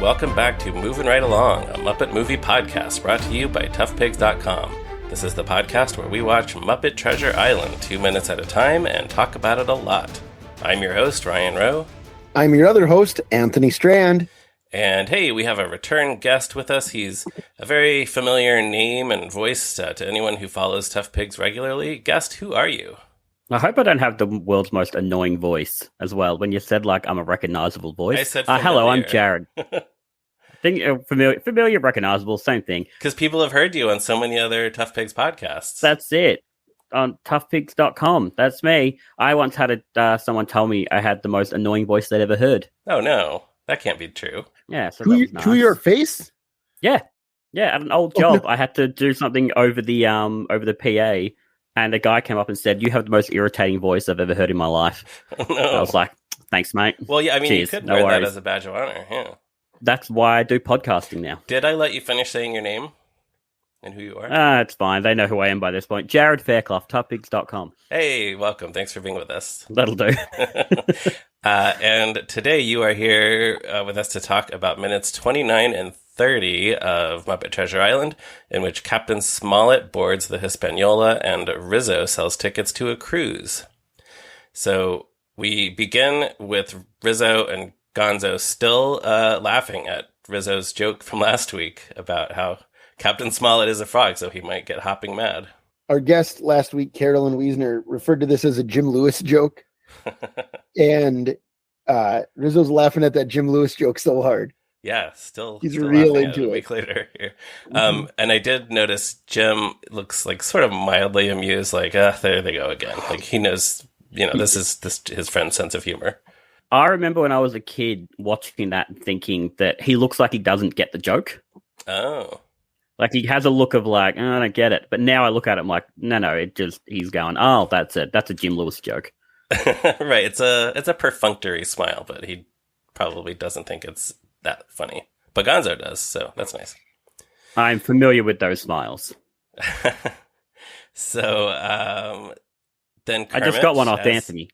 welcome back to Moving Right Along, a Muppet movie podcast brought to you by toughpigs.com. This is the podcast where we watch Muppet Treasure Island 2 minutes at a time and talk about it a lot. I'm your host, Ryan Rowe. I'm your other host, Anthony Strand. And hey, we have a return guest with us. He's a very familiar name and voice to anyone who follows Tough Pigs regularly. Guest, who are you? I hope I don't have the world's most annoying voice as well. When you said, like, I'm a recognizable voice. I said hello, I'm Jarrod. Familiar, recognizable, same thing. Because people have heard you on so many other Tough Pigs podcasts. That's it. On toughpigs.com. That's me. I once had someone tell me I had the most annoying voice they'd ever heard. Oh, no. That can't be true. Yeah. So to your face? Yeah. Yeah, at an old job, I had to do something over the PA. And a guy came up and said, "You have the most irritating voice I've ever heard in my life." Oh, no. I was like, "Thanks, mate." Well, yeah, I mean, Cheers, you could no wear worries. that as a badge of honor. Yeah. That's why I do podcasting now. Did I let you finish saying your name and who you are? It's fine. They know who I am by this point. Jarrod Fairclough, toughpigs.com. Hey, welcome. Thanks for being with us. That'll do. And today you are here with us to talk about minutes 29 and 30 of Muppet Treasure Island, in which Captain Smollett boards the Hispaniola and Rizzo sells tickets to a cruise. So we begin with Rizzo and Gonzo still laughing at Rizzo's joke from last week about how Captain Smollett is a frog, so he might get hopping mad. Our guest last week, Carolyn Wiesner, referred to this as a Jim Lewis joke. And Rizzo's laughing at that Jim Lewis joke so hard. Yeah, still real laughing into at it. A week later here. And I did notice Jim looks like sort of mildly amused, like, there they go again. Like he knows, this is his friend's sense of humor. I remember when I was a kid watching that and thinking that he looks like he doesn't get the joke. Oh. Like he has a look of like, I don't get it. But now I look at him like, no, he's going, oh, that's it. That's a Jim Lewis joke. Right. It's a perfunctory smile, but he probably doesn't think it's that funny. But Gonzo does, so that's nice. I'm familiar with those smiles. So then Kermit I just got one off Anthony.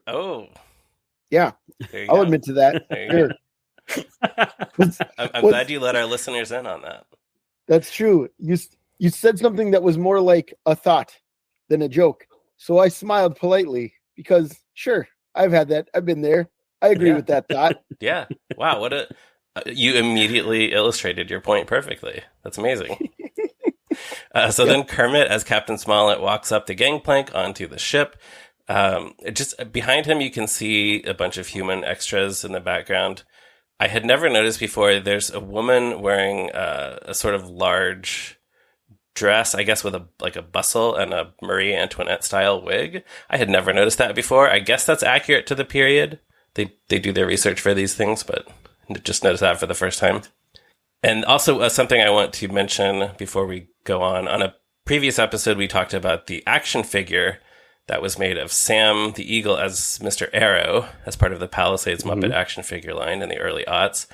Oh. Yeah, I'll admit to that. Sure. I'm glad you let our listeners in on that. That's true. You said something that was more like a thought than a joke. So I smiled politely because, sure, I've had that. I've been there. I agree with that thought. Yeah. Wow. You immediately illustrated your point perfectly. That's amazing. So then Kermit, as Captain Smollett, walks up the gangplank onto the ship. Just behind him, you can see a bunch of human extras in the background. I had never noticed before. There's a woman wearing a sort of large dress, I guess, with a bustle and a Marie Antoinette style wig. I had never noticed that before. I guess that's accurate to the period. They do their research for these things, but just noticed that for the first time. And also something I want to mention before we go on. On a previous episode, we talked about the action figure that was made of Sam the Eagle as Mr. Arrow as part of the Palisades Muppet action figure line in the early aughts.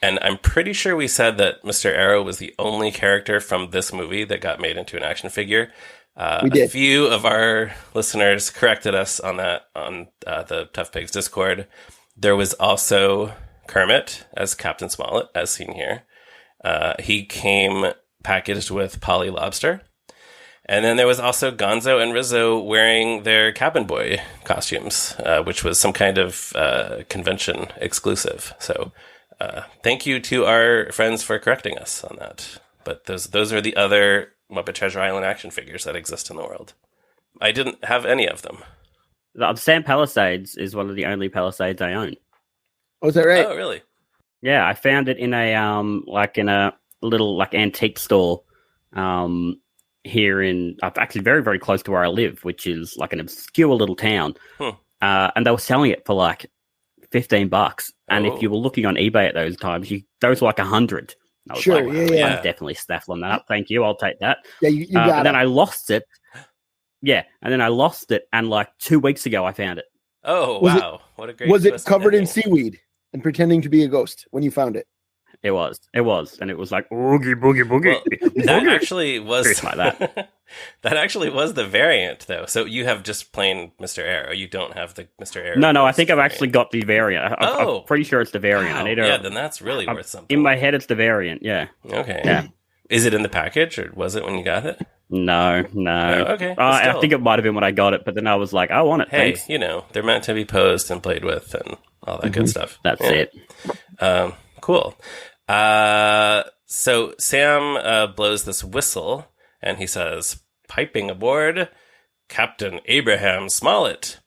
And I'm pretty sure we said that Mr. Arrow was the only character from this movie that got made into an action figure. We did. A few of our listeners corrected us on that on the Tough Pigs Discord. There was also Kermit as Captain Smollett, as seen here. He came packaged with Polly Lobster. And then there was also Gonzo and Rizzo wearing their cabin boy costumes, which was some kind of convention exclusive. So thank you to our friends for correcting us on that. But those are the other Muppet Treasure Island action figures that exist in the world. I didn't have any of them. Sam Palisades is one of the only Palisades I own. Oh, is that right? Oh, really? Yeah, I found it in a little antique store here in actually very, very close to where I live, which is like an obscure little town. And they were selling it for like $15. And if you were looking on eBay at those times, those were like 100. I was Sure, like, yeah. I'm definitely snaffling that up. Thank you. I'll take that. Yeah, you got it. And then I lost it. Yeah, and then I lost it, and like 2 weeks ago, I found it. Oh, wow. What a great Was it twist covered in ending. seaweed and pretending to be a ghost when you found it? It was, and it was like oogie boogie boogie. Well, that actually was Something like that. that actually was the variant, though. So you have just plain Mr. Arrow. You don't have the Mr. Arrow. No, I think I've actually got the variant. I'm pretty sure it's the variant. Wow. I need Yeah, then that's really worth something. In my head, it's the variant. Yeah. Okay. Yeah. Is it in the package, or was it when you got it? No. Oh, okay. I think it might have been when I got it, but then I was like, I want it. Hey, thanks. they're meant to be posed and played with and all that good stuff. That's it. Cool. So Sam blows this whistle, and he says, "Piping aboard, Captain Abraham Smollett."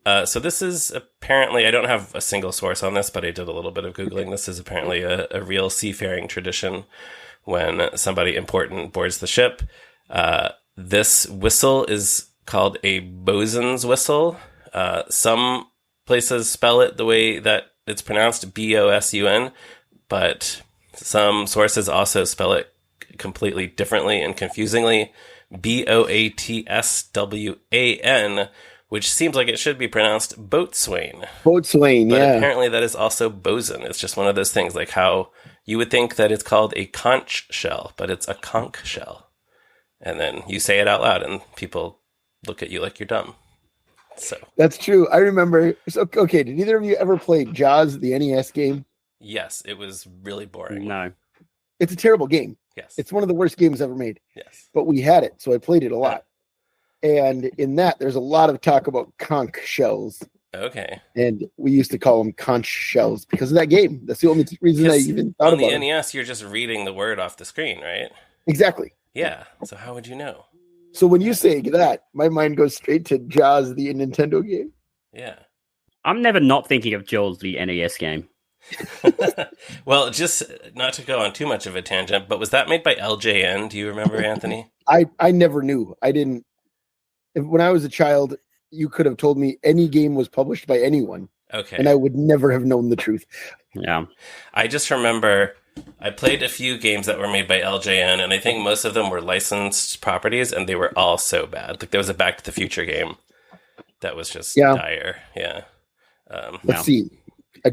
So this is apparently, I don't have a single source on this, but I did a little bit of Googling. This is apparently a real seafaring tradition when somebody important boards the ship. This whistle is called a bosun's whistle. Some places spell it the way that it's pronounced, B-O-S-U-N, but some sources also spell it completely differently and confusingly, B-O-A-T-S-W-A-N, which seems like it should be pronounced boatswain. Boatswain, but yeah. apparently that is also bosun. It's just one of those things, like how you would think that it's called a conch shell, but it's a conch shell. And then you say it out loud, and people look at you like you're dumb. So that's true. I remember. So, okay, did either of you ever play Jaws, the NES game? Yes, it was really boring. No. It's a terrible game. Yes. It's one of the worst games ever made. Yes. But we had it, so I played it a lot. And in that, there's a lot of talk about conch shells. Okay. And we used to call them conch shells because of that game. That's the only reason I even thought about it. On the NES, you're just reading the word off the screen, right? Exactly. Yeah. So how would you know? So when you say that, my mind goes straight to Jaws, the Nintendo game. Yeah. I'm never not thinking of Jaws, the NES game. Well, just not to go on too much of a tangent, but was that made by LJN? Do you remember, Anthony? I never knew. I didn't. When I was a child, you could have told me any game was published by anyone. Okay. And I would never have known the truth. Yeah. I just remember I played a few games that were made by LJN, and I think most of them were licensed properties, and they were all so bad. Like there was a Back to the Future game that was just dire. Yeah. Let's see.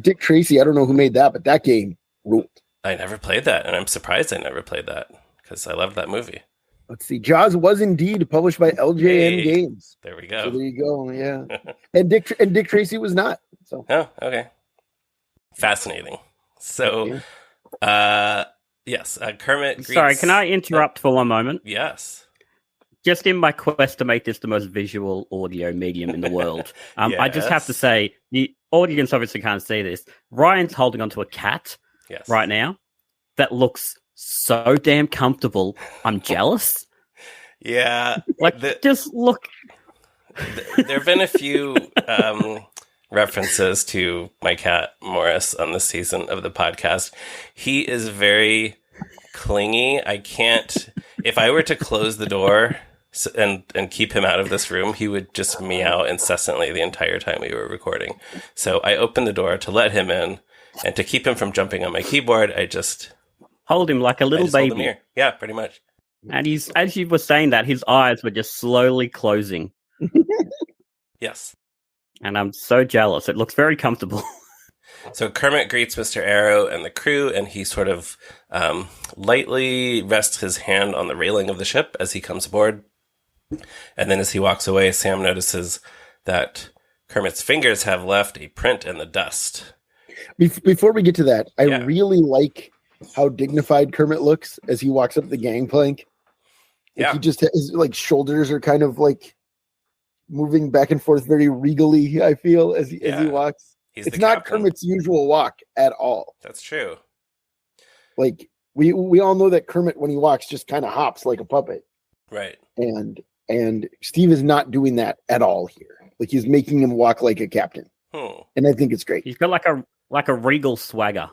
Dick Tracy, I don't know who made that, but that game ruled. I never played that, and I'm surprised I never played that because I loved that movie. Let's see. Jaws was indeed published by LJN Games. There we go. So there you go. Yeah. and Dick Tracy was not. So. Oh, okay. Fascinating. So, yes, Kermit greets... Sorry, can I interrupt for one moment? Yes. Just in my quest to make this the most visual audio medium in the world, I just have to say, the audience obviously can't see this. Ryan's holding onto a cat right now that looks so damn comfortable. I'm jealous. Yeah. Just look. There have been a few references to my cat, Morris, on this season of the podcast. He is very clingy. I can't... If I were to close the door and keep him out of this room, he would just meow incessantly the entire time we were recording. So I opened the door to let him in, and to keep him from jumping on my keyboard, I just... Hold him like a little baby. Yeah, pretty much. And as you were saying that, his eyes were just slowly closing. Yes. And I'm so jealous. It looks very comfortable. So Kermit greets Mr. Arrow and the crew, and he sort of lightly rests his hand on the railing of the ship as he comes aboard. And then as he walks away, Sam notices that Kermit's fingers have left a print in the dust. Before we get to that, I really like how dignified Kermit looks as he walks up the gangplank. He just his shoulders are kind of moving back and forth very regally, I feel, as he walks. It's not Kermit's usual walk at all. That's true. We all know that Kermit, when he walks, just kind of hops like a puppet. Right. And Steve is not doing that at all here. He's making him walk like a captain. And I think it's great. He's got like a regal swagger.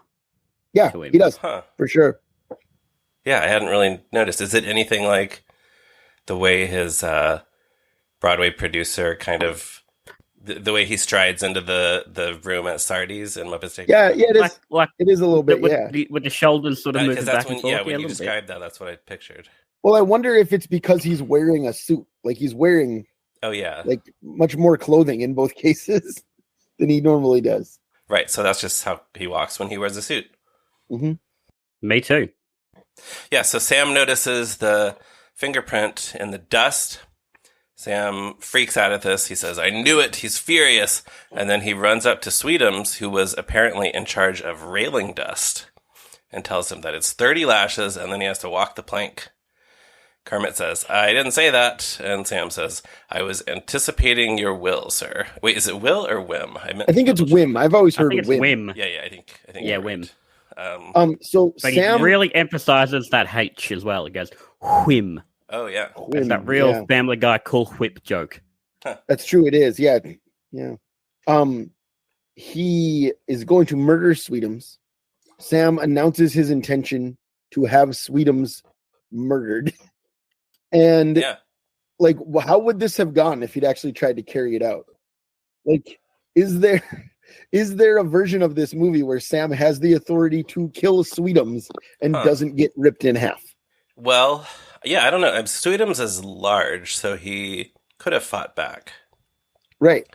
Yeah, he does. For sure. Yeah, I hadn't really noticed. Is it anything like the way his Broadway producer kind of the way he strides into the room at Sardi's and Muppet Treasure? Yeah, it is. It is a little bit. With the shoulders sort of moving back and forth. When you described that, that's what I pictured. Well, I wonder if it's because he's wearing a suit. He's wearing. Oh yeah. Much more clothing in both cases than he normally does. Right. So that's just how he walks when he wears a suit. Mm-hmm. Me too. Yeah, so Sam notices the fingerprint in the dust. Sam freaks out at this. He says, I knew it. He's furious. And then he runs up to Sweetums, who was apparently in charge of railing dust, and tells him that it's 30 lashes, and then he has to walk the plank. Kermit says, I didn't say that. And Sam says, I was anticipating your will, sir. Wait, is it will or whim? I think it's whim. I've always heard whim. Yeah, I think yeah, whim. Right. So but Sam he really emphasizes that H as well. It goes whim. Oh yeah, it's that real Family Guy cool whip joke. Huh. That's true. It is. Yeah. He is going to murder Sweetums. Sam announces his intention to have Sweetums murdered. And like, how would this have gone if he'd actually tried to carry it out? Like, is there a version of this movie where Sam has the authority to kill Sweetums and doesn't get ripped in half? Well, yeah, I don't know. Sweetums is large, so he could have fought back. Right.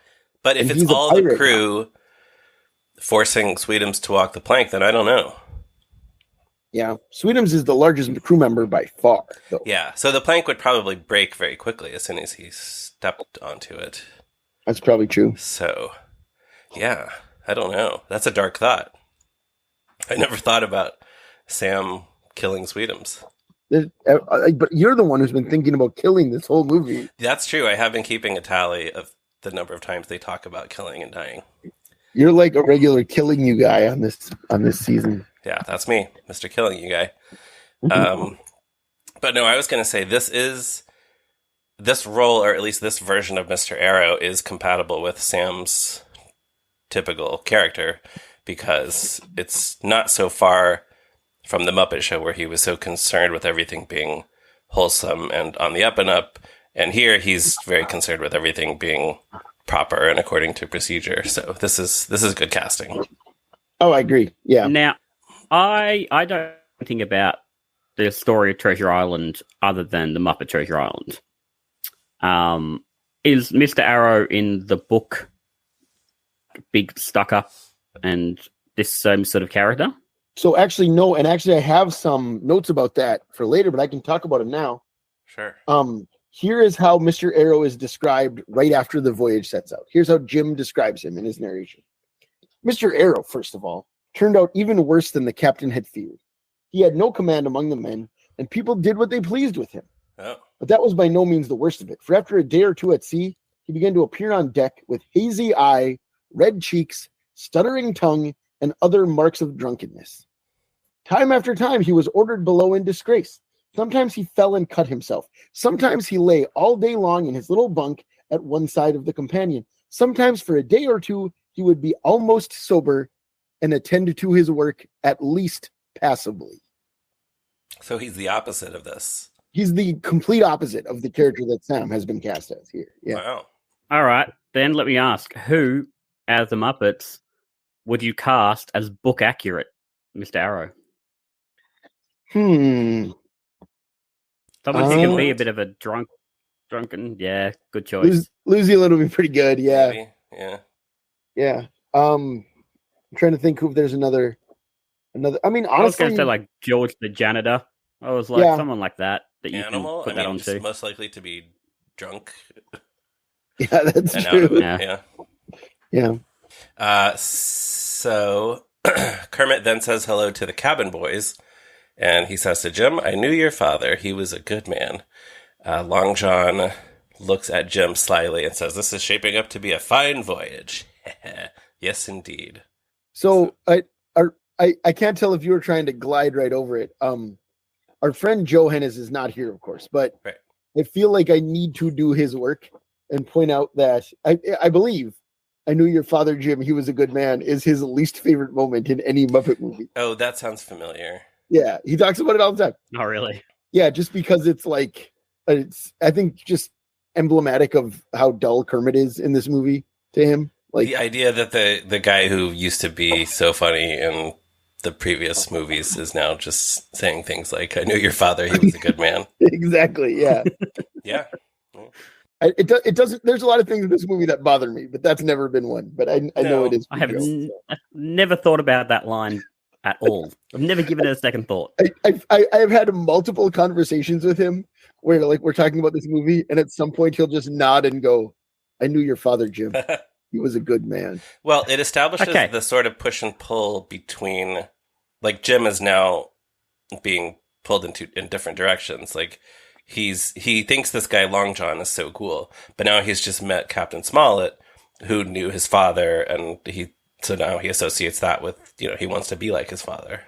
But if it's all the crew forcing Sweetums to walk the plank, then I don't know. Yeah, Sweetums is the largest crew member by far, though. Yeah, so the plank would probably break very quickly as soon as he stepped onto it. That's probably true. So, yeah, I don't know. That's a dark thought. I never thought about Sam killing Sweetums. But you're the one who's been thinking about killing this whole movie. That's true. I have been keeping a tally of the number of times they talk about killing and dying. You're like a regular killing you guy on this season. Yeah, that's me, Mr. Killing You Guy. But no, I was going to say this role, or at least this version of Mr. Arrow, is compatible with Sam's typical character because it's not so far from the Muppet Show where he was so concerned with everything being wholesome and on the up and up. And here he's very concerned with everything being proper and according to procedure. So this is good casting. Oh, I agree. Yeah. Now, I don't think about the story of Treasure Island other than the Muppet Treasure Island. Is Mr. Arrow in the book big stuck up and this same sort of character? So actually, no. And actually, I have some notes about that for later, but I can talk about it now. Sure. Here is how Mr. Arrow is described right after the voyage sets out. Here's how Jim describes him in his narration. Mr. Arrow, first of all, turned out even worse than the captain had feared. He had no command among the men, and people did what they pleased with him. Oh. But that was by no means the worst of it, for after a day or two at sea, he began to appear on deck with hazy eye, red cheeks, stuttering tongue, and other marks of drunkenness. Time after time, he was ordered below in disgrace. Sometimes he fell and cut himself. Sometimes he lay all day long in his little bunk at one side of the companion. Sometimes for a day or two, he would be almost sober and attend to his work at least passably. So he's the opposite of this. He's the complete opposite of the character that Sam has been cast as here. Yeah. Wow. All right. Then let me ask, who, as the Muppets, would you cast as book accurate Mr. Arrow? Someone who can be a bit of a drunken. Yeah, good choice. Lucy would be pretty good. Yeah. Maybe. Yeah. Yeah. I'm trying to think if there's another. I mean, honestly, I was going to say like George the janitor. I was like someone like that you Animal? can put that onto. Most likely to be drunk. Yeah, that's true. Yeah. So Kermit then says hello to the cabin boys, and he says to Jim, "I knew your father. He was a good man." Long John looks at Jim slyly and says, "This is shaping up to be a fine voyage." Yes, indeed. So I can't tell if you were trying to glide right over it. Our friend Joe Hennes is not here, of course, but right. I feel like I need to do his work and point out that I believe "I knew your father, Jim. He was a good man" is his least favorite moment in any Muppet movie. Oh, that sounds familiar. Yeah, he talks about it all the time. Oh, really? Yeah, just because it's like I think just emblematic of how dull Kermit is in this movie to him. Like the idea that the guy who used to be so funny in the previous movies is now just saying things like, "I knew your father, he was a good man." Exactly, yeah. Yeah. It doesn't. There's a lot of things in this movie that bother me, but that's never been one. But I know it is. I've never thought about that line at all. I've never given it a second thought. I've had multiple conversations with him where like we're talking about this movie, and at some point he'll just nod and go, "I knew your father, Jim. He was a good man." Well, it establishes the sort of push and pull between, like, Jim is now being pulled in different directions. Like, he thinks this guy Long John is so cool, but now he's just met Captain Smollett, who knew his father, and so now he associates that with, he wants to be like his father.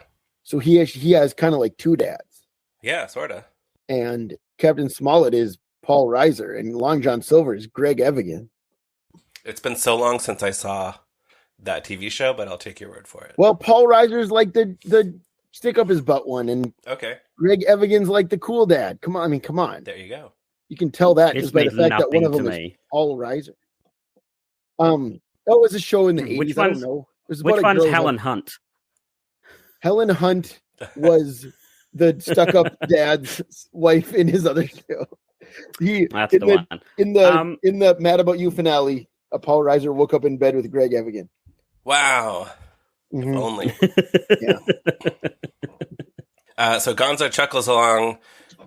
So he has kind of like two dads. Yeah, sort of. And Captain Smollett is Paul Reiser, and Long John Silver is Greg Evigan. It's been so long since I saw that TV show, but I'll take your word for it. Well, Paul Reiser's like the stick up his butt one, and Greg Evigan's like the cool dad. Come on. There you go. You can tell that just by the fact that one of them is Paul Reiser. That was a show in the 80s. I don't know. Which one's Helen Hunt? Helen Hunt was the stuck-up dad's wife in his other show. That's the one. In the Mad About You finale, Paul Reiser woke up in bed with Greg Evigan. Wow. Mm-hmm. If only. Yeah. So Gonzo chuckles along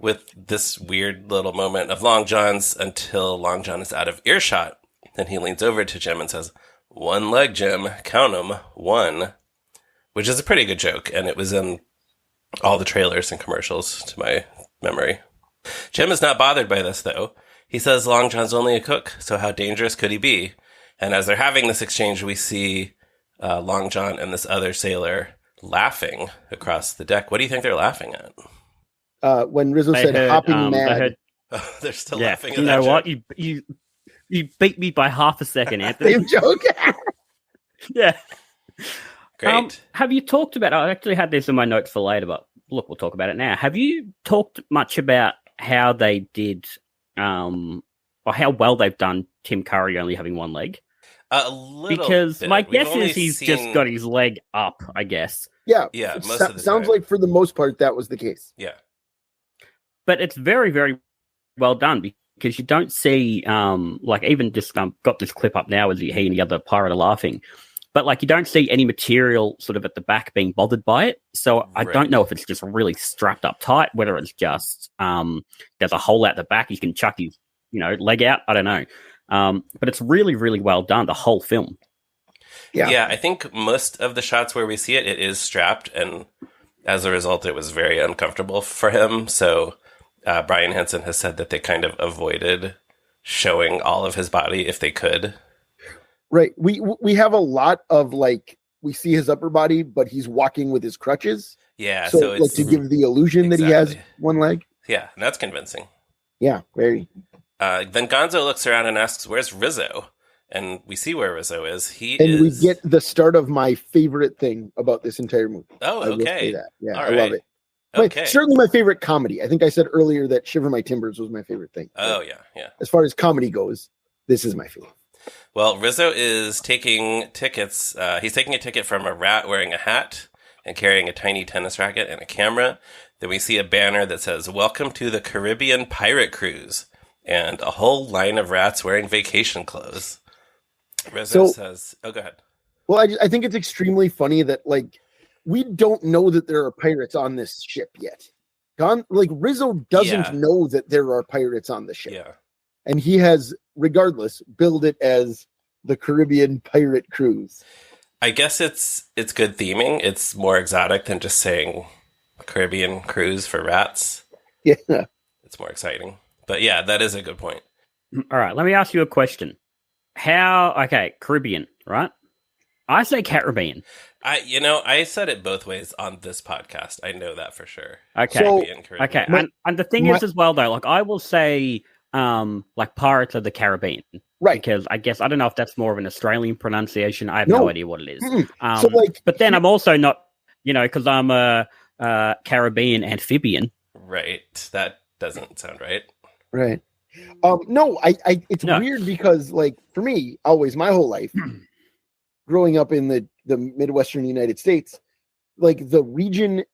with this weird little moment of Long John's until Long John is out of earshot. Then he leans over to Jim and says, "One leg, Jim. Count 'em. One." Which is a pretty good joke, and it was in all the trailers and commercials to my memory. Jim is not bothered by this, though. He says Long John's only a cook, so how dangerous could he be? And as they're having this exchange, we see Long John and this other sailor laughing across the deck. What do you think they're laughing at? When Rizzo said hopping mad. They're still laughing at that. You know what? You beat me by half a second, Anthony. Same joke. Yeah. Great. Have you talked about, I actually had this in my notes for later, but look, we'll talk about it now. Have you talked much about how they did, or how well they've done Tim Curry only having one leg? A little because bit. My guess is he's just got his leg up, I guess. Yeah. Most of the sounds time. like for the most part that was the case. Yeah. But it's very, very well done because you don't see, like, even just got this clip up now as he and the other pirate are laughing. But, like, you don't see any material sort of at the back being bothered by it. So I don't know if it's just really strapped up tight, whether it's just there's a hole out the back. You can chuck his, leg out. I don't know. But it's really, really well done, the whole film. Yeah, I think most of the shots where we see it is strapped. And as a result, it was very uncomfortable for him. So Brian Henson has said that they kind of avoided showing all of his body if they could. Right. We have a lot of, like, we see his upper body, but he's walking with his crutches. Yeah. So it's, like, to give the illusion that he has one leg. Yeah, and that's convincing. Yeah, very. Then Gonzo looks around and asks, "Where's Rizzo?" And we see where Rizzo is. We get the start of my favorite thing about this entire movie. Oh, I will okay. say that. Yeah, All I right. love it. Okay. Certainly my favorite comedy. I think I said earlier that Shiver My Timbers was my favorite thing. Oh, yeah. As far as comedy goes, this is my favorite. Well, Rizzo is taking tickets. He's taking a ticket from a rat wearing a hat and carrying a tiny tennis racket and a camera. Then we see a banner that says, "Welcome to the Caribbean Pirate Cruise," and a whole line of rats wearing vacation clothes. Rizzo says, "Oh, go ahead." Well, I think it's extremely funny that, like, we don't know that there are pirates on this ship yet. Rizzo doesn't know that there are pirates on the ship. Yeah. And he has, regardless, billed it as the Caribbean Pirate Cruise. I guess it's good theming. It's more exotic than just saying Caribbean Cruise for rats. Yeah. It's more exciting. But yeah, that is a good point. All right, let me ask you a question. Caribbean, right? I say Caribbean. I said it both ways on this podcast. I know that for sure. Okay. Caribbean. Okay. And the thing is as well, though, like, I will say, like, Pirates of the Caribbean. Right. Because I guess, I don't know if that's more of an Australian pronunciation. I have no idea what it is. But then I'm also not, because I'm a Caribbean amphibian. Right. That doesn't sound right. Right. No, it's weird because, like, for me, always my whole life, growing up in the Midwestern United States, like, the region,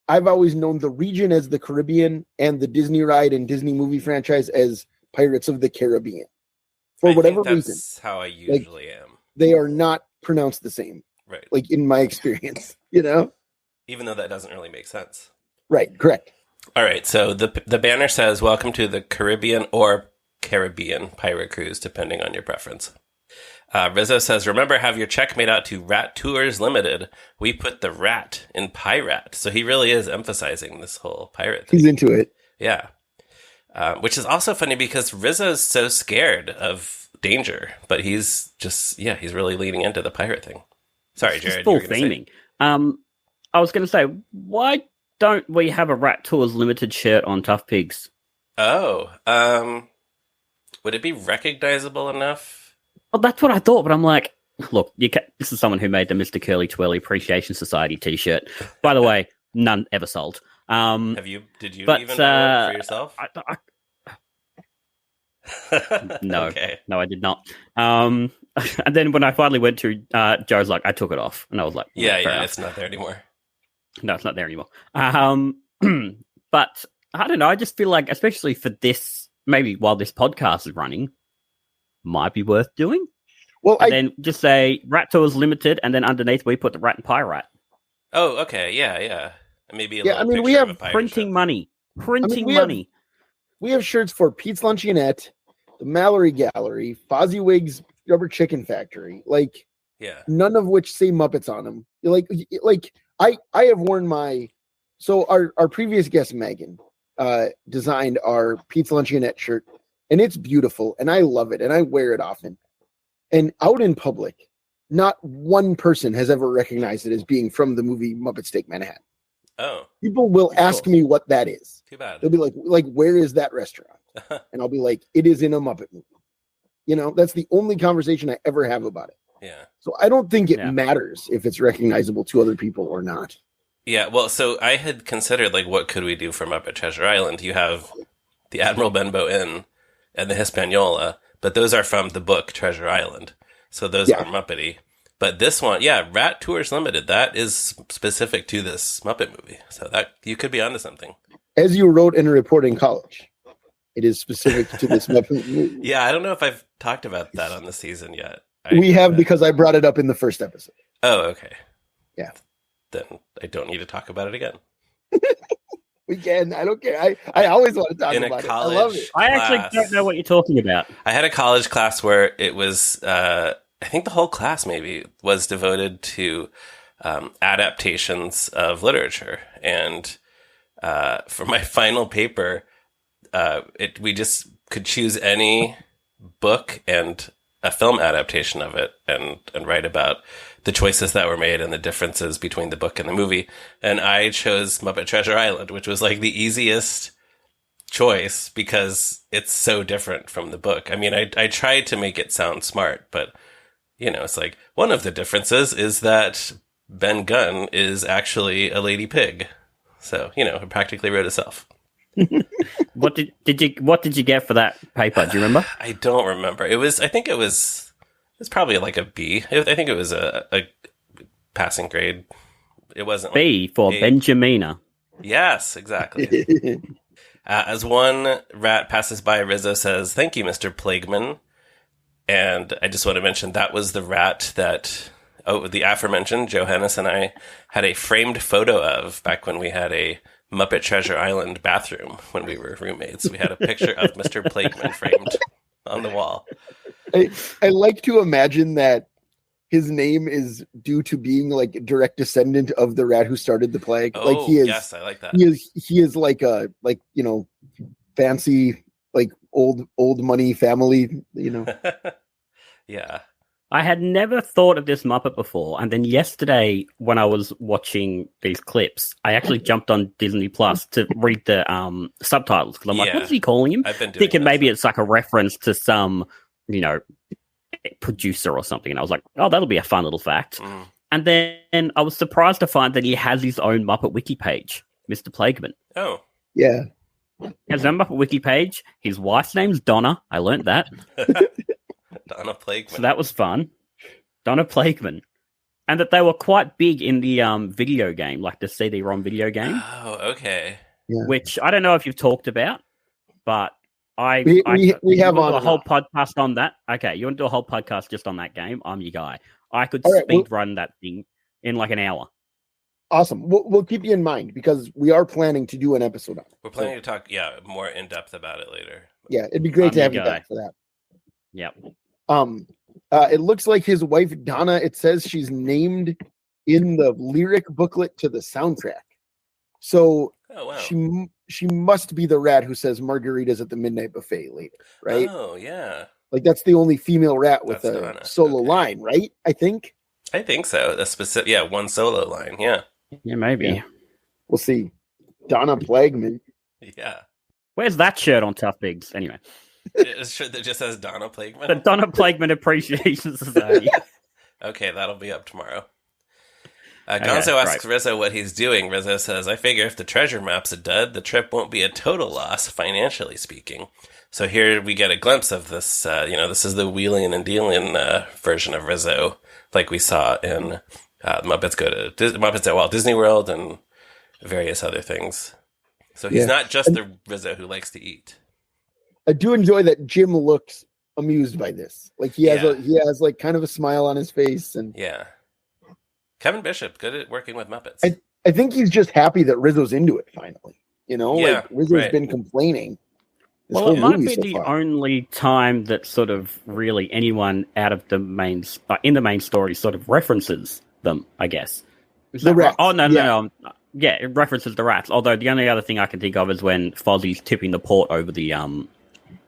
I've always known the region as the Caribbean and the Disney ride and Disney movie franchise as Pirates of the Caribbean. For whatever reason. That's how I usually am. They are not pronounced the same. Right. Like, in my experience. You know? Even though that doesn't really make sense. Right, correct. All right, so the banner says, "Welcome to the Caribbean or Caribbean Pirate Cruise, depending on your preference." Rizzo says, "Remember, have your check made out to Rat Tours Limited. We put the rat in pirate." So he really is emphasizing this whole pirate thing. He's into it. Yeah. Which is also funny because Rizzo's so scared of danger, but he's really leaning into the pirate thing. Sorry, Jarrod. Full theming. I was going to say, why don't we have a Rat Tours Limited shirt on Tough Pigs? Oh, would it be recognizable enough? Well, that's what I thought, but I'm like, look, this is someone who made the Mr. Curly Twirly Appreciation Society T-shirt. By the way, none ever sold. Did you even buy one for yourself? No, okay. No, I did not. And then when I finally went to, Joe's like, I took it off, and I was like, yeah, it's not there anymore. No, it's not there anymore. But I don't know. I just feel like, especially for this, maybe while this podcast is running, might be worth doing. Well, then just say Rat Tours Limited, and then underneath we put the Rat and Pirate. Oh, okay, yeah. Maybe we have printing money. Money. We have shirts for Pete's Luncheonette, the Mallory Gallery, Fozziwig's Rubber Chicken Factory. Like, none of which say Muppets on them. I have worn so our previous guest Megan designed our Pete's Luncheonette shirt, and it's beautiful, and I love it, and I wear it often. And out in public, not one person has ever recognized it as being from the movie Muppets Take Manhattan. Oh. People will ask me what that is. Too bad. They'll be like, where is that restaurant? And I'll be like, it is in a Muppet movie. You know, that's the only conversation I ever have about it. Yeah. So I don't think it matters if it's recognizable to other people or not. Yeah, well, so I had considered, what could we do for Muppet Treasure Island? You have the Admiral Benbow Inn and the Hispaniola, but those are from the book Treasure Island. So those are Muppety. But this one, Rat Tours Limited, that is specific to this Muppet movie. So that you could be onto something. As you wrote in a report in college, it is specific to this Muppet movie. Yeah, I don't know if I've talked about that on the season yet. We have, because I brought it up in the first episode. Oh, okay. Yeah. Then I don't need to talk about it again. We can. I don't care. I always want to talk about it. I love it. I actually don't know what you're talking about. I had a college class where it was, I think the whole class maybe was devoted to adaptations of literature. And for my final paper, we just could choose any book and a film adaptation of it and write about the choices that were made and the differences between the book and the movie. And I chose Muppet Treasure Island, which was the easiest choice because it's so different from the book. I mean, I tried to make it sound smart, but it's one of the differences is that Ben Gunn is actually a lady pig. So, it practically wrote itself. What did you get for that paper? Do you remember? I don't remember. I think it was probably a B. I think it was a passing grade. It wasn't B for Benjamina. Yes, exactly. As one rat passes by, Rizzo says, "Thank you, Mr. Plagueman." And I just want to mention that was the rat that the aforementioned Johannes and I had a framed photo of back when we had a Muppet Treasure Island bathroom when we were roommates. We had a picture of Mr. Plagueman framed on the wall. I like to imagine that his name is due to being direct descendant of the rat who started the plague. Oh, he is, yes, I like that. He is fancy old money family. Yeah. I had never thought of this Muppet before, and then yesterday when I was watching these clips, I actually jumped on Disney Plus to read the subtitles because I'm like, what's he calling him? I've been thinking maybe it's a reference to some, producer or something, and I was like, oh, that'll be a fun little fact. And then I was surprised to find that he has his own Muppet Wiki page, Mr. Plagueman. Oh, yeah, he has a Muppet Wiki page. His wife's name's Donna. I learned that. Donna Plagueman. So that was fun. Donna Plagueman. And that they were quite big in the video game, the CD-ROM video game. Oh, okay. Yeah. Which I don't know if you've talked about, but we have on a whole podcast on that. Okay, you want to do a whole podcast just on that game? I'm your guy. I could run that thing in an hour. Awesome. We'll keep you in mind because we are planning to do an episode on it. We're planning to talk, more in depth about it later. Yeah, it'd be great to have you back for that. Yep. It looks like his wife Donna. It says she's named in the lyric booklet to the soundtrack. So she must be the rat who says margaritas at the midnight buffet later, right? Oh yeah. Like that's the only female rat with a solo line, right? I think so. A specific, one solo line. Yeah. Yeah, maybe. Yeah. We'll see. Donna Plagueman. Yeah. Where's that shirt on Tough Bigs? Anyway. A shirt that just says Donna Plagueman? The Donna Plagueman Appreciation Society. Okay, that'll be up tomorrow. Gonzo asks Rizzo what he's doing. Rizzo says, I figure if the treasure map's a dud, the trip won't be a total loss, financially speaking. So here we get a glimpse of this, this is the wheeling and dealing version of Rizzo, like we saw in Muppets at Walt Disney World and various other things. So he's not just the Rizzo who likes to eat. I do enjoy that Jim looks amused by this. Like he has like kind of a smile on his face, and Kevin Bishop, good at working with Muppets. I think he's just happy that Rizzo's into it finally. Like Rizzo's been complaining. Well, it might be the only time that sort of really anyone out of the main in the main story sort of references them, I guess. The rats. Oh no. Yeah, it references the rats. Although the only other thing I can think of is when Fozzie's tipping the port over the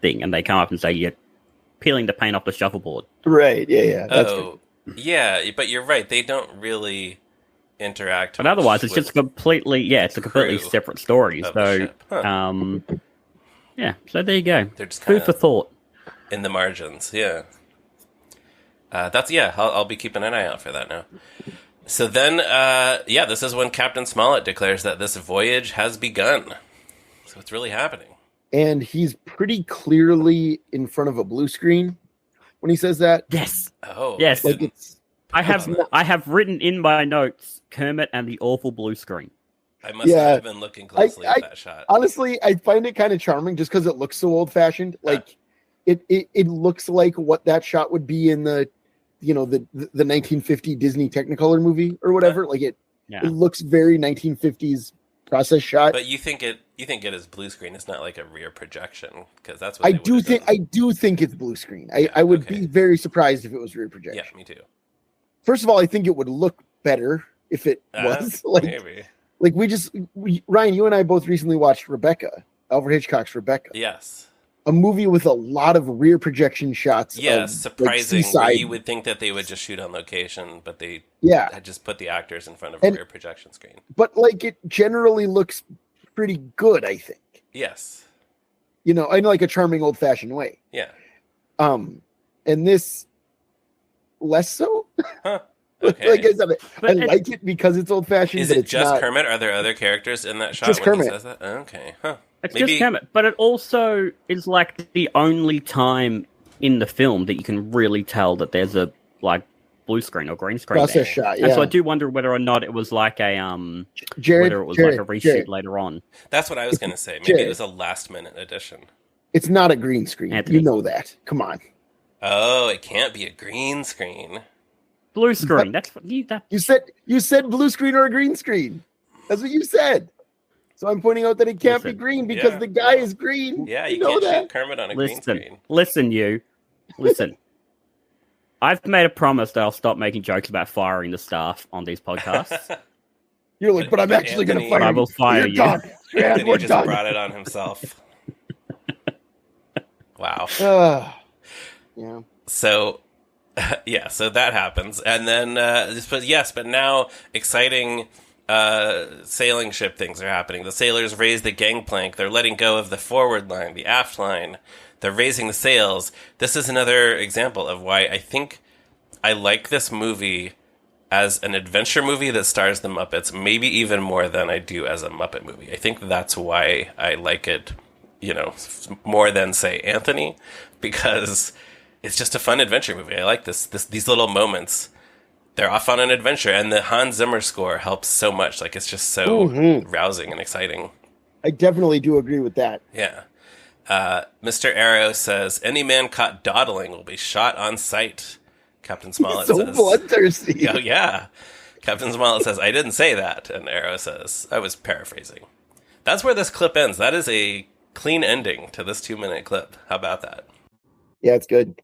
thing, and they come up and say, "You're peeling the paint off the shuffleboard." Right? Yeah. That's but you're right. They don't really interact. But otherwise, it's just completely it's a completely separate story. So, So there you go. They're just food for thought in the margins. Yeah. I'll be keeping an eye out for that now. So then, this is when Captain Smollett declares that this voyage has begun. So it's really happening. And he's pretty clearly in front of a blue screen when he says that. Yes. Oh, yes. Like I have written in my notes Kermit and the awful blue screen. I must have been looking closely at that shot. Honestly, I find it kind of charming just because it looks so old fashioned. Like it looks like what that shot would be in the 1950 Disney Technicolor movie or whatever. Like it looks very 1950s process shot. But you think it is blue screen? It's not like a rear projection because that's what I do think it's blue screen. I would be very surprised if it was rear projection. Yeah, me too. First of all, I think it would look better if it was maybe. Like Ryan, you and I both recently watched Rebecca, Alfred Hitchcock's Rebecca. Yes. A movie with a lot of rear projection shots. Yeah, surprising. Where you would think that they would just shoot on location, but they had just put the actors in front of a rear projection screen. But like it generally looks pretty good, I think. Yes. In like a charming old fashioned way. Yeah. And this less so. Huh. Okay. Like I said, I like it because it's old fashioned. Is it just Kermit? Are there other characters in that shot? Just Kermit. He says that? Okay. Huh. It's just Kermit, but it also is like the only time in the film that you can really tell that there's a blue screen or green screen process shot. Yeah. And so I do wonder whether or not it was like a Jarrod, like a reshoot later on. That's what I was going to say. Maybe it was a last minute addition. It's not a green screen. Anthony. You know that. Come on. Oh, it can't be a green screen. Blue screen. That's what you said blue screen or a green screen. That's what you said. So I'm pointing out that it can't be green because the guy is green. Yeah, you can't shoot Kermit on a green screen. Listen. I've made a promise that I'll stop making jokes about firing the staff on these podcasts. You're like, but I'm actually going to fire you. I will fire you. Anthony just brought it on himself. Wow. Yeah. So that happens. And then, but now exciting sailing ship things are happening. The sailors raise the gangplank. They're letting go of the forward line, the aft line. They're raising the sails. This is another example of why I think I like this movie as an adventure movie that stars the Muppets, maybe even more than I do as a Muppet movie. I think that's why I like it, more than, say, Anthony, because it's just a fun adventure movie. I like these little moments. They're off on an adventure, and the Hans Zimmer score helps so much. Like, it's just so rousing and exciting. I definitely do agree with that. Yeah. Mr. Arrow says, any man caught dawdling will be shot on sight. Captain Smollett says. So bloodthirsty. Oh, yeah. Captain Smollett says, "I didn't say that," and Arrow says, "I was paraphrasing." That's where this clip ends. That is a clean ending to this 2-minute clip. How about that? Yeah, it's good.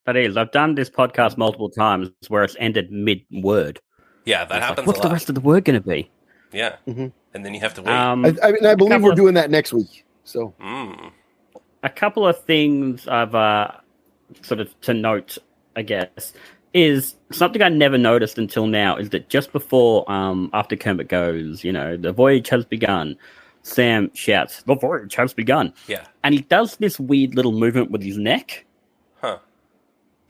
That is. I've done this podcast multiple times where it's ended mid-word. Yeah, that happens What's a lot. the rest of the word going to be? Yeah. Mm-hmm. And then you have to wait. I believe we're doing that next week. So a couple of things I've sort of to note, I guess, is something I never noticed until now is that just before, after Kermit goes, the voyage has begun, Sam shouts, "The voyage has begun." Yeah. And he does this weird little movement with his neck. Huh.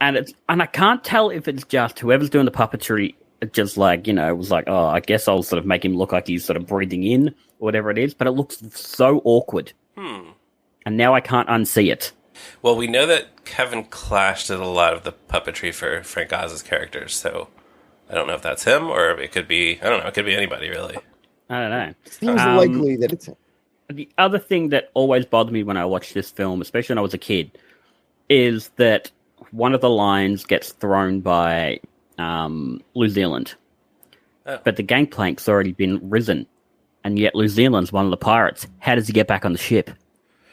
And I can't tell if it's just whoever's doing the puppetry, just like, was like, oh, I guess I'll sort of make him look like he's sort of breathing in or whatever it is, but it looks so awkward. And now I can't unsee it. Well, we know that Kevin Clash did a lot of the puppetry for Frank Oz's characters, so I don't know if that's him or it could be, I don't know, it could be anybody really. I don't know. Seems likely that it's him. The other thing that always bothered me when I watched this film, especially when I was a kid, is that one of the lines gets thrown by New Zealand. Oh. But the gangplank's already been risen. And yet New Zealand's one of the pirates. How does he get back on the ship?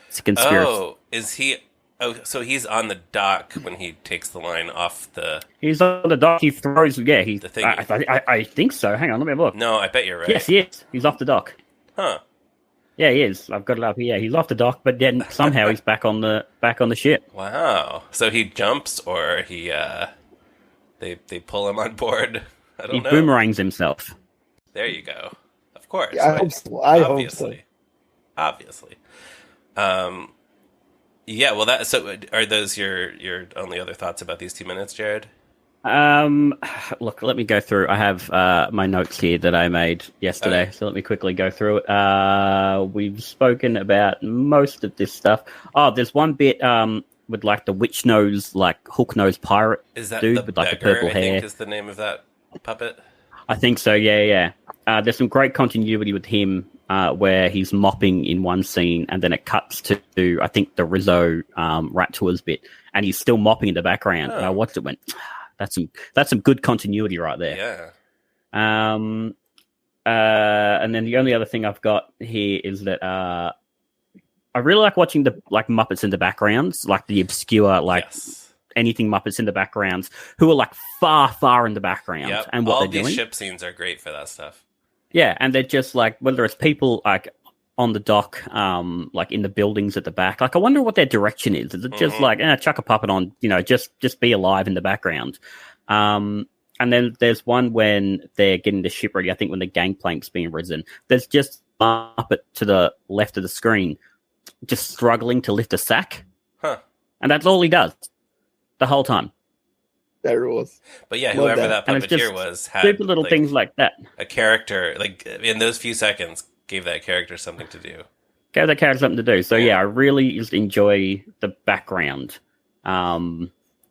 It's a conspiracy. Oh, is he... Oh, so he's on the dock when he takes the line off the... He's on the dock. He throws... Yeah, the thing. I think so. Hang on, let me have a look. No, I bet you're right. Yes, he is. He's off the dock. Huh. Yeah, he is. I've got it up here. He's off the dock, but then somehow he's back on the ship. Wow. So he jumps, or he they pull him on board. I don't know. He boomerangs himself. There you go. Of course. Yeah, I hope so. Obviously. Yeah. Well, so are those your only other thoughts about these 2 minutes, Jarrod? Look, let me go through. I have my notes here that I made yesterday, Okay. so let me quickly go through it. We've spoken about most of this stuff. Oh, there's one bit with like the witch nose, like hook nose pirate Is that dude the with like the beggar, purple I hair. think is the name of that puppet? I think so. Yeah. There's some great continuity with him where he's mopping in one scene, and then it cuts to I think the Rizzo Rat Tours bit, and he's still mopping in the background. Oh. And I watched it, went. That's some good continuity right there. Yeah. And then the only other thing I've got here is that I really like watching the Muppets in the backgrounds, like the obscure, anything Muppets in the backgrounds, who are like far in the background, Yep. and what all they're these doing. ship scenes are great for that stuff. Yeah, and they're just like whether it's people like on the dock, like in the buildings at the back. Like, I wonder what their direction is. Is it just like, chuck a puppet on, just be alive in the background? And then there's one when they're getting the ship ready. I think when the gangplank's being risen, there's just a puppet to the left of the screen, just struggling to lift a sack. Huh. And that's all he does the whole time. That rules. But yeah, Love whoever that. that And it's puppeteer just was had stupid little things like that. a character, like in those few seconds, gave that character something to do. Gave that character something to do. So yeah, I really just enjoy the background.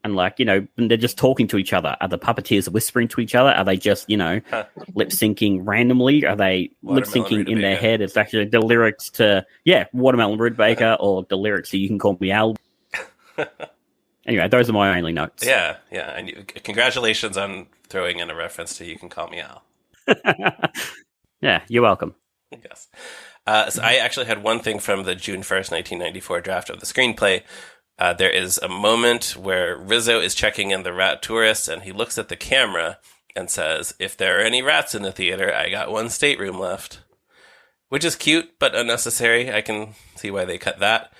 And like, when they're just talking to each other. Are the puppeteers whispering to each other? Are they just, lip syncing randomly? Are they lip syncing in their head? It's actually the lyrics to, Watermelon Rudbaker or the lyrics to You Can Call Me Al. Anyway, those are my only notes. Yeah. And congratulations on throwing in a reference to You Can Call Me Al. Yeah, you're welcome. Yes. So I actually had one thing from the June 1st, 1994 draft of the screenplay. There is a moment where Rizzo is checking in the rat tourists, and he looks at the camera and says, "If there are any rats in the theater, I got one stateroom left." Which is cute, but unnecessary. I can see why they cut that.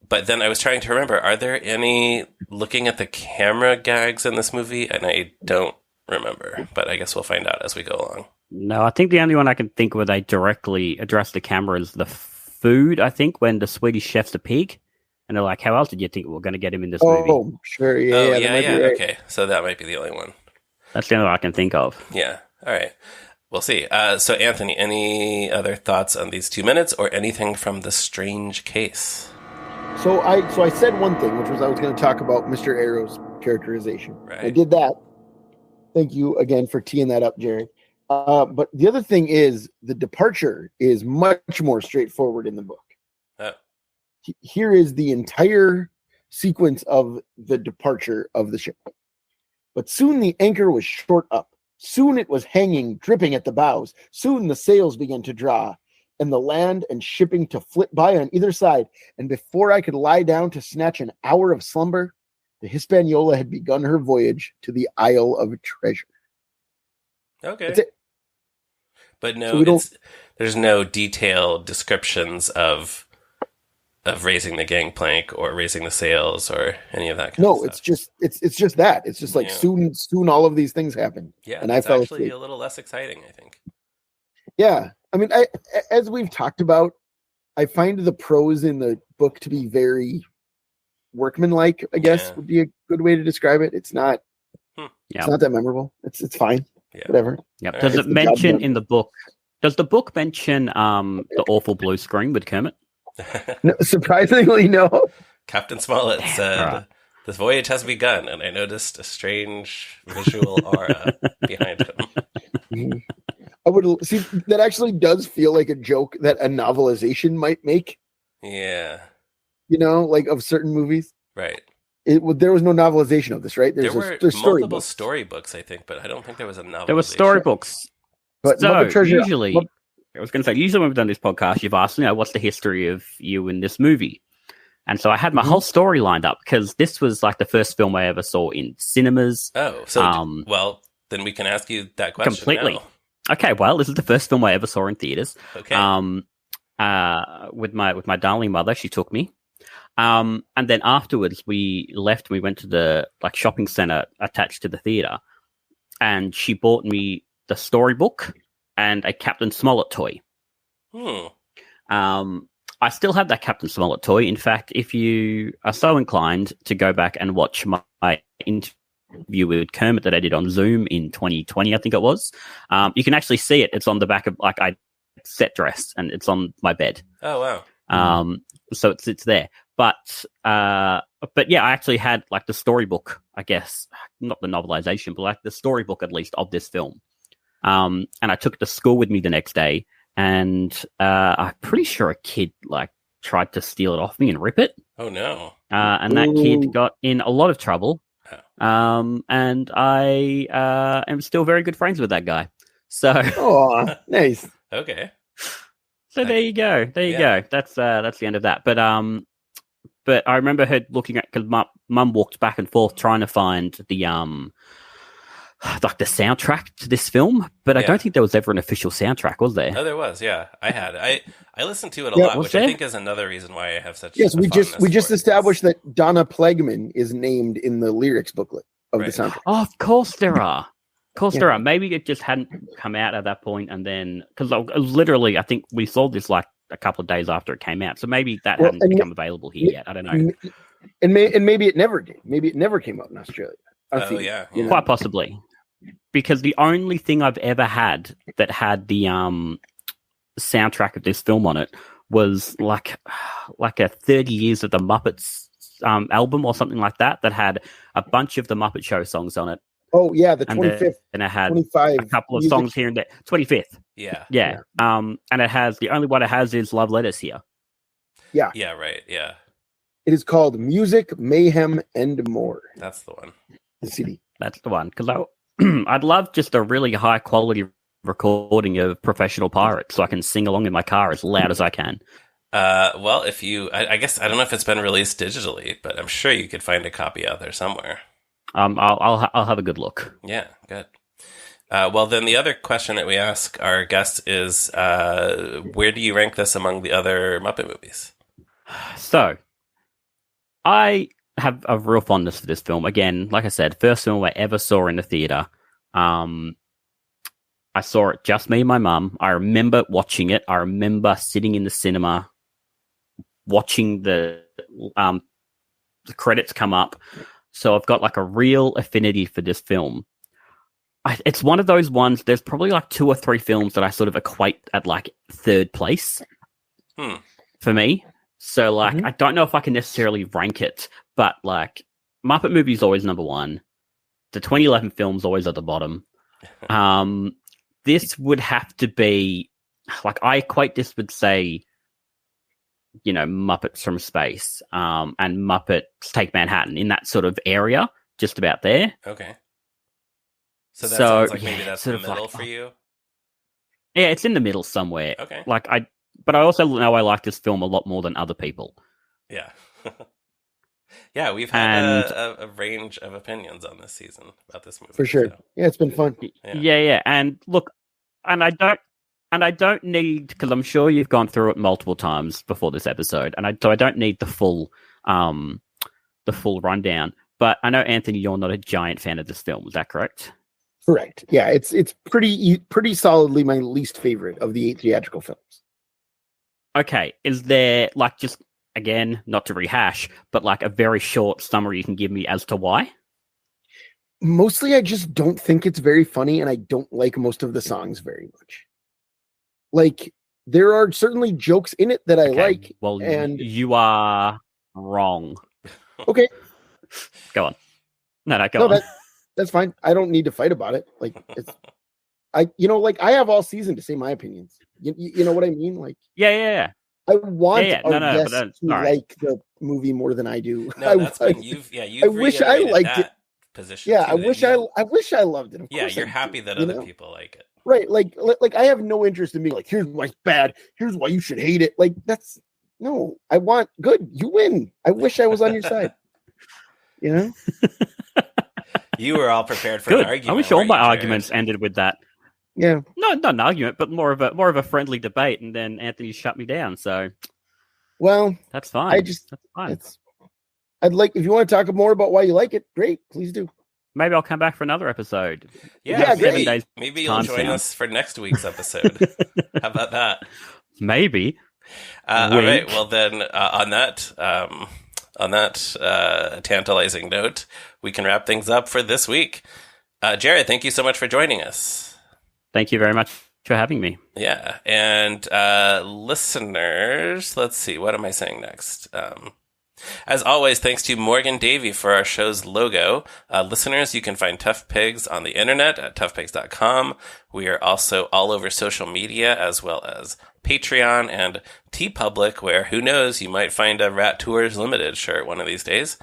But then I was trying to remember, are there any looking at the camera gags in this movie? And I don't remember, but I guess we'll find out as we go along. No, I think the only one I can think of where they directly address the camera is the food, I think, when the Swedish chef's a pig. And they're like, how else did you think we were going to get him in this movie? Oh, sure. Yeah. Right. Okay. So that might be the only one. That's the only one I can think of. Yeah. All right. We'll see. So, Anthony, any other thoughts on these 2 minutes or anything from the strange case? So I said one thing, which was I was going to talk about Mr. Arrow's characterization. Right. I did that. Thank you again for teeing that up, Jarrod. But the other thing is the departure is much more straightforward in the book. Oh. Here is the entire sequence of the departure of the ship. But soon the anchor was short up, Soon it was hanging, dripping at the bows. Soon the sails began to draw, and the land and shipping to flit by on either side. And before I could lie down to snatch an hour of slumber, the Hispaniola had begun her voyage to the Isle of Treasure. Okay. That's it. But no, there's no detailed descriptions of raising the gangplank or raising the sails or any of that kind of stuff. No, it's just that. It's just like soon all of these things happen. Yeah, and it's I fell actually asleep. a little less exciting, I think. Yeah. I mean, as we've talked about, I find the prose in the book to be very workmanlike, I guess would be a good way to describe it. It's not it's not that memorable. It's fine. Yeah. Whatever. Yep. Does it mention in the book? Does the book mention the awful blue screen with Kermit? No, surprisingly, no. Captain Smollett said, "This voyage has begun, and I noticed a strange visual aura behind him." I would see that actually does feel like a joke that a novelization might make. Yeah. You know, like of certain movies. Right. There was no novelization of this, right? There were multiple storybooks, I think, but I don't think there was a novelization. There were storybooks. But so Muppet Treasure, usually, I was going to say, usually when we've done this podcast, you've asked, what's the history of you in this movie? And so I had my whole story lined up because this was like the first film I ever saw in cinemas. Oh, so well, then we can ask you that question completely. Now. Okay, well, this is the first film I ever saw in theaters. Okay. With my darling mother, she took me. And then afterwards, we left. We went to the shopping center attached to the theater, and she bought me the storybook and a Captain Smollett toy. I still have that Captain Smollett toy. In fact, if you are so inclined to go back and watch my interview with Kermit that I did on Zoom in 2020, I think it was, you can actually see it. It's on the back of I set dress, and it's on my bed. Oh wow! So it's there. But yeah, I actually had the storybook, I guess, not the novelization, but the storybook at least of this film. And I took it to school with me the next day, and I'm pretty sure a kid tried to steal it off me and rip it. Oh no! And that kid got in a lot of trouble. And I am still very good friends with that guy. So, oh, nice. Okay. So there you go. There you go. That's the end of that. But I remember her looking at, because Mum walked back and forth trying to find the soundtrack to this film, but I don't think there was ever an official soundtrack, was there? Oh, there was. Yeah, I had. I listened to it a lot, which I think is another reason why I have such. Yes, we just established that Donna Plagueman is named in the lyrics booklet of the soundtrack. Oh, of course there are. There are. Maybe it just hadn't come out at that point, and then because literally, I think we saw this a couple of days after it came out, so maybe that hadn't become available here yet. I don't know. And maybe it never did. Maybe it never came out in Australia. Quite possibly. Because the only thing I've ever had that had the soundtrack of this film on it was like a 30 Years of the Muppets album or something like that had a bunch of the Muppet Show songs on it. Oh yeah, the 25th. And it had a couple of songs here and there. 25th. Yeah. And it has, the only one it has is Love Letters here. Yeah. Yeah, right. Yeah. It is called Music, Mayhem, and More. That's the one. The CD. That's the one. Because I'd love just a really high quality recording of Professional Pirates so I can sing along in my car as loud as I can. Well, if you, I guess, I don't know if it's been released digitally, but I'm sure you could find a copy out there somewhere. I'll have a good look. Yeah, good. Well, then the other question that we ask our guests is, where do you rank this among the other Muppet movies? So, I have a real fondness for this film. Again, like I said, first film I ever saw in the theater. I saw it just me and my mum. I remember watching it. I remember sitting in the cinema watching the credits come up. So I've got a real affinity for this film. It's one of those ones, there's probably 2 or 3 films that I sort of equate at third place for me. So I don't know if I can necessarily rank it, but Muppet Movie is always number 1. The 2011 film's always at the bottom. This would have to be, I equate this with, say, Muppets from Space, and Muppets Take Manhattan, in that sort of area, just about there. Okay. So that sounds like maybe that's the middle for you? Yeah, it's in the middle somewhere. Okay. But I also know I like this film a lot more than other people. Yeah. Yeah, we've had a range of opinions on this season about this movie. For sure. So. Yeah, it's been fun. Yeah. And look, and I don't need, because I'm sure you've gone through it multiple times before this episode, so I don't need the full rundown. But I know, Anthony, you're not a giant fan of this film. Is that correct? Correct. Yeah, it's pretty solidly my least favorite of the 8 theatrical films. Okay. Is there, just, again, not to rehash, but a very short summary you can give me as to why? Mostly, I just don't think it's very funny, and I don't like most of the songs very much. There are certainly jokes in it that I like. Well, and you are wrong. Okay. Go on. No, go on. That's fine. I don't need to fight about it. I have all season to say my opinions. You know what I mean? Yeah. I want our guests to like the movie more than I do. No, that's fine. I wish I liked it. Position. Yeah, I wish I loved it. Of course you're happy that other people like it. Right. I have no interest in being here's why it's bad. Here's why you should hate it. No, I want good. You win. I wish I was on your side. You know? You were all prepared for an argument. I wish all my arguments ended with that. Yeah. No, not an argument, but more of a friendly debate, and then Anthony shut me down. So, well, that's fine. That's fine. If you want to talk more about why you like it, great, please do. Maybe I'll come back for another episode. Yeah, 7 days. Maybe you'll join us for next week's episode. How about that? Maybe. All right. Well, then, on that tantalizing note, we can wrap things up for this week. Jarrod, thank you so much for joining us. Thank you very much for having me. Yeah. And listeners, let's see. What am I saying next? As always, thanks to Morgan Davy for our show's logo. Listeners, you can find Tough Pigs on the internet at toughpigs.com. We are also all over social media, as well as Patreon and TeePublic, where, who knows, you might find a Rat Tours Limited shirt one of these days.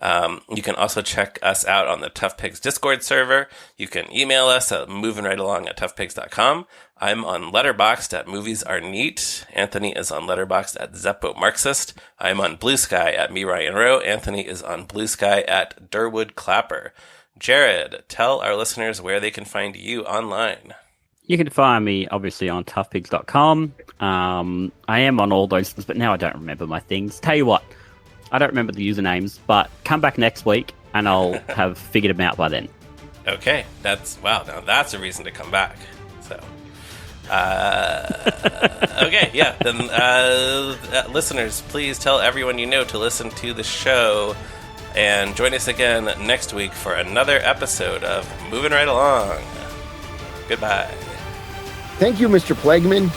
You can also check us out on the Tough Pigs Discord server. You can email us at movingrightalong@toughpigs.com. I'm on Letterboxd at Movies Are Neat. Anthony is on Letterboxd at Zeppo Marxist. I'm on Blue Sky at Me Ryan Rowe. Anthony is on Blue Sky at Durwood Clapper. Jarrod, tell our listeners where they can find you online. You can find me, obviously, on toughpigs.com. I am on all those, but now I don't remember my things. Tell you what, I don't remember the usernames, but come back next week and I'll have figured them out by then. Okay, now that's a reason to come back. So, okay, yeah. Then, listeners, please tell everyone you know to listen to the show, and join us again next week for another episode of Moving Right Along. Goodbye. Thank you, Mr. Plagueman.